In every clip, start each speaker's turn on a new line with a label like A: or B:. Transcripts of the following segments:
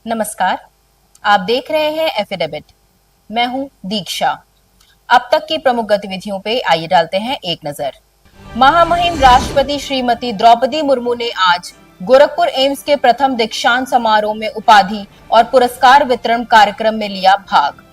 A: नमस्कार, आप देख रहे हैं एफिडेविट। मैं हूं दीक्षा। अब तक की प्रमुख गतिविधियों पे आइए डालते हैं एक नजर। महामहिम राष्ट्रपति श्रीमती द्रौपदी मुर्मू ने आज गोरखपुर एम्स के प्रथम दीक्षांत समारोह में उपाधि और पुरस्कार वितरण कार्यक्रम में लिया भाग।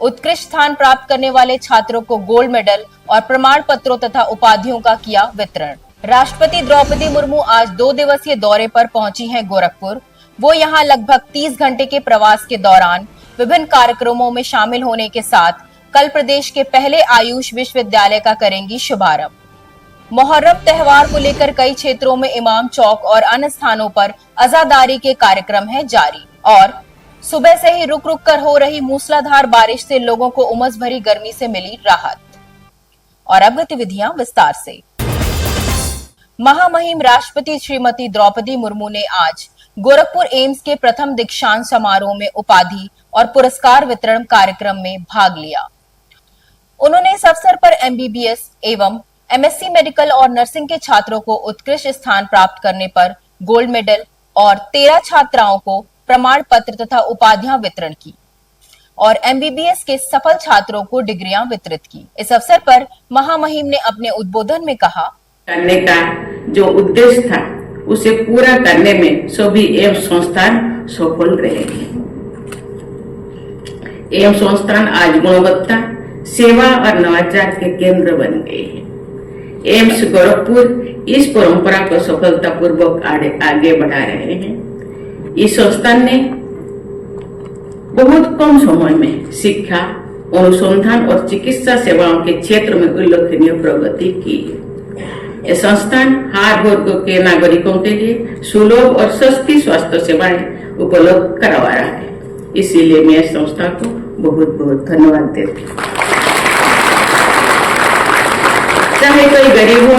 A: उत्कृष्ट स्थान प्राप्त करने वाले छात्रों को गोल्ड मेडल और प्रमाण पत्रों तथा उपाधियों का किया वितरण। राष्ट्रपति द्रौपदी मुर्मू आज 2 दिवसीय दौरे पर पहुंची हैं गोरखपुर। वो यहां लगभग 30 घंटे के प्रवास के दौरान विभिन्न कार्यक्रमों में शामिल होने के साथ कल प्रदेश के पहले आयुष विश्वविद्यालय का करेंगी शुभारंभ। मोहर्रम त्योहार को लेकर कई क्षेत्रों में इमाम चौक और अन्य स्थानों पर अज़ादारी के कार्यक्रम है जारी और सुबह से ही रुक रुक कर हो रही मूसलाधार बारिश से लोगों को उमस भरी गर्मी से मिली राहत। और अब गतिविधियां विस्तार से। महामहिम राष्ट्रपति श्रीमती द्रौपदी मुर्मू ने आज गोरखपुर एम्स के प्रथम दीक्षांत समारोह में उपाधि और पुरस्कार वितरण कार्यक्रम में भाग लिया। उन्होंने इस अवसर पर एमबीबीएस एवं एमएससी मेडिकल और नर्सिंग के छात्रों को उत्कृष्ट स्थान प्राप्त करने पर गोल्ड मेडल और 13 छात्राओं को प्रमाण पत्र तथा उपाधियां वितरण की और एमबीबीएस के सफल छात्रों को डिग्रियां वितरित की। इस अवसर पर महामहिम ने अपने उद्बोधन में कहा,
B: करने का जो उद्देश्य था उसे पूरा करने में सभी एम्स संस्थान सफल रहेंगे। एम्स संस्थान आज गुणवत्ता, सेवा और नवाचार के केंद्र बन गए हैं। एम्स गोरखपुर इस परंपरा को सफलतापूर्वक आगे बढ़ा रहे हैं। इस संस्थान ने बहुत कम समय में शिक्षा, अनुसंधान और चिकित्सा सेवाओं के क्षेत्र में उल्लेखनीय प्रगति की है। यह संस्थान हर वर्ग के नागरिकों के लिए सुलभ और सस्ती स्वास्थ्य सेवाएं उपलब्ध करवा रहा है। इसीलिए मैं इस संस्था को बहुत बहुत धन्यवाद देती हूँ। चाहे कोई गरीब हो,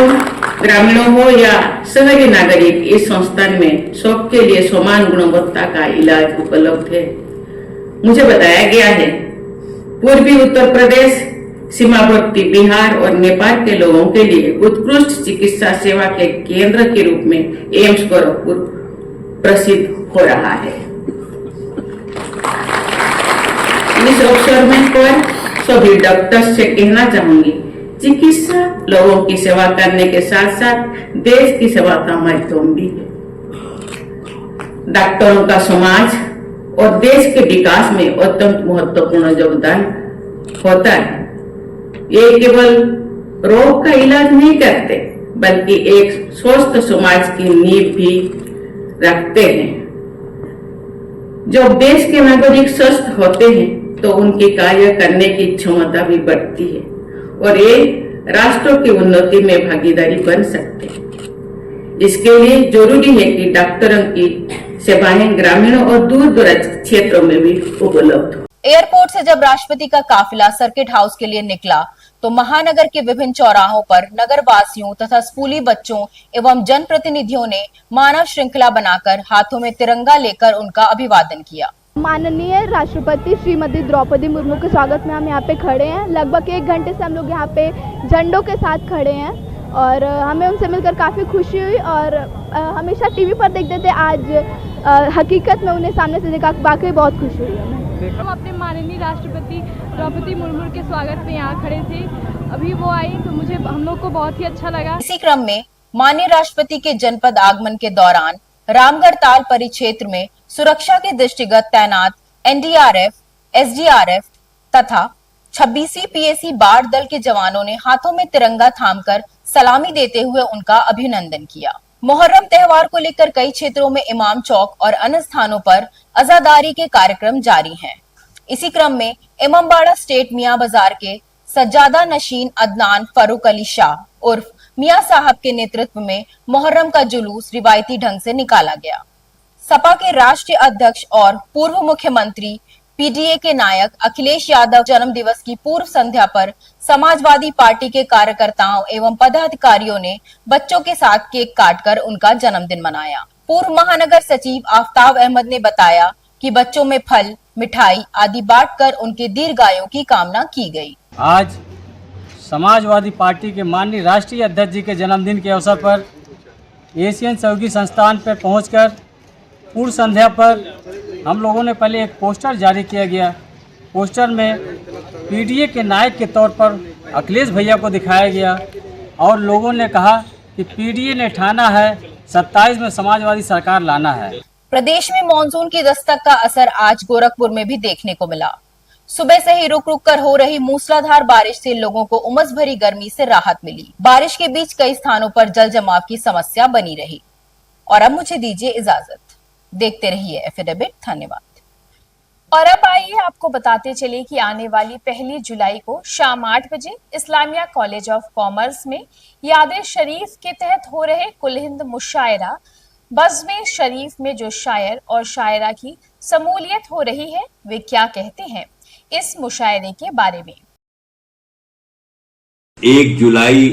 B: ग्रामीण हो या शहरी नागरिक, इस संस्थान में सबके लिए समान गुणवत्ता का इलाज उपलब्ध है। मुझे बताया गया है पूर्वी उत्तर प्रदेश, सीमावर्ती बिहार और नेपाल के लोगों के लिए उत्कृष्ट चिकित्सा सेवा के केंद्र के रूप में एम्स गोरखपुर प्रसिद्ध हो रहा है। इस अवसर में पर सभी डॉक्टर्स से कहना चाहूंगी, चिकित्सा लोगों की सेवा करने के साथ साथ देश की सेवा का माध्यम भी है। डॉक्टरों का समाज और देश के विकास में अत्यंत महत्वपूर्ण योगदान होता है। ये केवल रोग का इलाज नहीं करते बल्कि एक स्वस्थ समाज की नींव भी रखते हैं। जब देश के नागरिक स्वस्थ होते हैं तो उनकी कार्य करने की क्षमता भी बढ़ती है और ये राष्ट्र की उन्नति में भागीदारी बन सकते हैं। इसके लिए जरूरी है कि डॉक्टरों की सेवाएं ग्रामीण और दूर दराज क्षेत्रों में भी उपलब्ध हो।
A: एयरपोर्ट से जब राष्ट्रपति का काफिला सर्किट हाउस के लिए निकला तो महानगर के विभिन्न चौराहों पर नगर वासियों तथा स्कूली बच्चों एवं जनप्रतिनिधियों ने मानव श्रृंखला बनाकर हाथों में तिरंगा लेकर उनका अभिवादन किया।
C: माननीय राष्ट्रपति श्रीमती द्रौपदी मुर्मू के स्वागत में हम यहाँ पे खड़े हैं। लगभग 1 घंटे से हम लोग यहाँ पे झंडों के साथ खड़े हैं और हमें उनसे मिलकर काफ़ी खुशी हुई और हमेशा टीवी पर देखते थे, आज हकीकत में उन्हें सामने से देखा, वाकई बहुत खुशी हुई हमें।
D: हम अपने माननीय राष्ट्रपति द्रौपदी मुर्मू के स्वागत में यहाँ खड़े थे। अभी वो आई तो हम लोग को बहुत ही अच्छा लगा।
A: इसी क्रम में माननीय राष्ट्रपति के जनपद आगमन के दौरान रामगढ़ ताल परिक्षेत्र में सुरक्षा के दृष्टिगत तैनात एनडीआरएफ, एसडीआरएफ तथा 26वीं पीएसी बाढ़ दल के जवानों ने हाथों में तिरंगा थामकर सलामी देते हुए उनका अभिनंदन किया। मोहर्रम त्योहार को लेकर कई क्षेत्रों में इमाम चौक और अन्य स्थानों पर अज़ादारी के कार्यक्रम जारी हैं। इसी क्रम में इमामबाड़ा स्टेट मियां बाजार के सज्जादा नशीन अदनान फरूक अली शाह उर्फ मियां साहब के नेतृत्व में मोहर्रम का जुलूस रिवायती ढंग से निकाला गया। सपा के राष्ट्रीय अध्यक्ष और पूर्व मुख्यमंत्री पीडीए के नायक अखिलेश यादव जन्म दिवस की पूर्व संध्या पर समाजवादी पार्टी के कार्यकर्ताओं एवं पदाधिकारियों ने बच्चों के साथ केक काटकर उनका जन्मदिन मनाया। पूर्व महानगर सचिव आफ्ताब अहमद ने बताया कि बच्चों में फल, मिठाई आदि बांटकर उनके दीर्घायु की कामना की गई।
E: आज समाजवादी पार्टी के माननीय राष्ट्रीय अध्यक्ष जी के जन्मदिन के अवसर पर एशियन सहयोगी संस्थान पर पहुंचकर पूर्व संध्या पर हम लोगों ने पहले एक पोस्टर जारी किया गया। पोस्टर में पीडीए के नायक के तौर पर अखिलेश भैया को दिखाया गया और लोगों ने कहा कि पीडीए ने ठाना है 27 में समाजवादी सरकार लाना है।
A: प्रदेश में मानसून की दस्तक का असर आज गोरखपुर में भी देखने को मिला। सुबह से ही रुक रुक कर हो रही मूसलाधार बारिश से लोगों को उमस भरी गर्मी से राहत मिली। बारिश के बीच कई स्थानों पर जल जमाव की समस्या बनी रही। और अब मुझे दीजिए इजाजत, देखते रहिए एफिडेविट। धन्यवाद। और अब आइए आपको बताते चले कि आने वाली 1 जुलाई को शाम 8 बजे इस्लामिया कॉलेज ऑफ कॉमर्स में याद शरीफ के तहत हो रहे कुल हिंद मुशायरा बज़्म शरीफ में जो शायर और शायरा की शमूलियत हो रही है वे क्या कहते हैं, इस मुशायरे के बारे में।
F: 1 जुलाई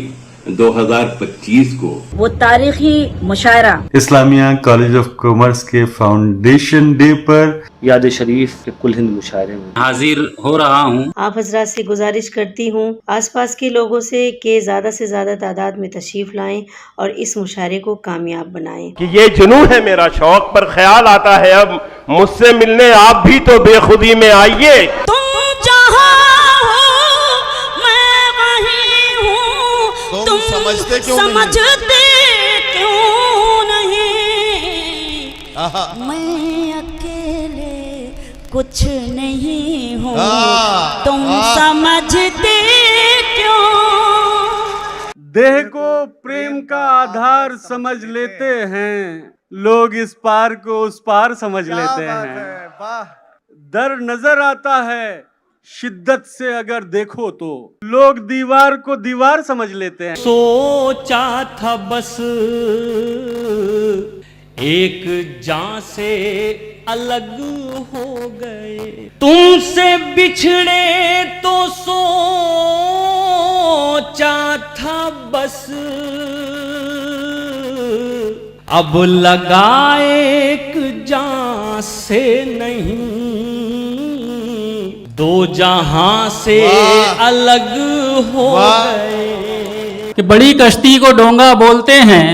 F: 2025 को
G: वो तारीखी मुशायरा
H: इस्लामिया कॉलेज ऑफ कॉमर्स के फाउंडेशन डे पर
I: याद शरीफ के कुल हिंद मुशायरे में
J: हाजिर हो रहा हूँ।
G: आप हजरात से गुजारिश करती हूँ आसपास के लोगों से कि ज़्यादा से ज़्यादा तादाद में तशरीफ लाएं और इस मुशायरे को कामयाब बनाएं।
K: कि ये जुनून है मेरा, शौक पर ख्याल आता है अब मुझसे मिलने आप भी तो बेखुदी में आइए।
L: तुम जहाँ हो मैं वहीं हूँ, तुम समझते क्यों नहीं? मैं अकेले कुछ नहीं हूँ, तुम समझते क्यों?
H: देह को प्रेम का आधार समझ लेते हैं लोग, इस पार को उस पार समझ लेते हैं। डर नजर आता है शिद्दत से अगर देखो तो, लोग दीवार को दीवार समझ लेते हैं।
L: सोचा था बस एक जान से अलग हो गए, तुमसे बिछड़े तो सोचा था बस अब लगा एक जान से नहीं, दो जहां से अलग हो गए।
E: कि बड़ी कश्ती को डोंगा बोलते हैं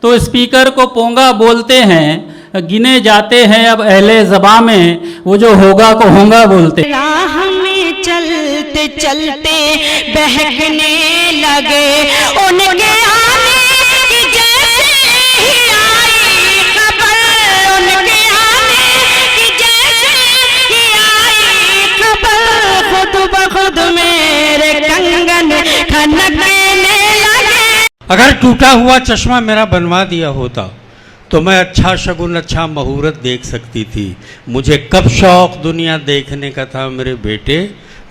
E: तो स्पीकर को पोंगा बोलते हैं, गिने जाते हैं अब अहले ज़बां में वो जो होगा को होगा बोलते।
L: राह में चलते चलते बहकने लगे, उनके आने की जैसे ही आई खबर, उनके आने की जैसे ही आई खबर, खुद ब खुद मेरे कंगन खनकने लगे।
M: अगर टूटा हुआ चश्मा मेरा बनवा दिया होता तो मैं अच्छा शगुन अच्छा मुहूर्त देख सकती थी। मुझे कब शौक दुनिया देखने का था मेरे बेटे,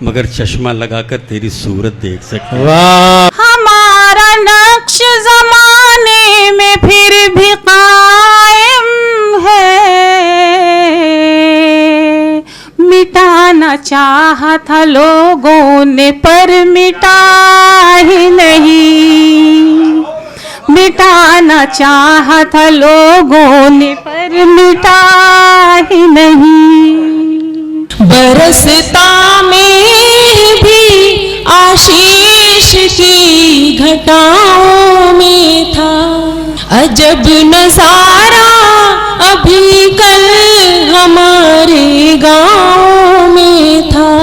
M: मगर चश्मा लगाकर तेरी सूरत देख सकती। वाह,
L: हमारा नक्श जमाने में फिर भी कायम है, मिटाना चाहा था लोगों ने पर मिटा ही नहीं, मिटाना चाहा था लोगों ने पर मिटा ही नहीं। बरसता में भी आशीष की घटाओं में था, अजब नजारा अभी कल हमारे गाँव में था।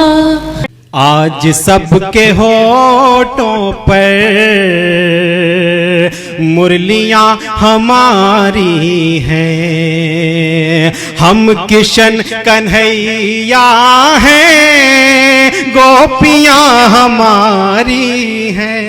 M: आज सबके होठों पर मुरलियां हमारी हैं, हम किशन कन्हैया हैं, गोपियां हमारी हैं।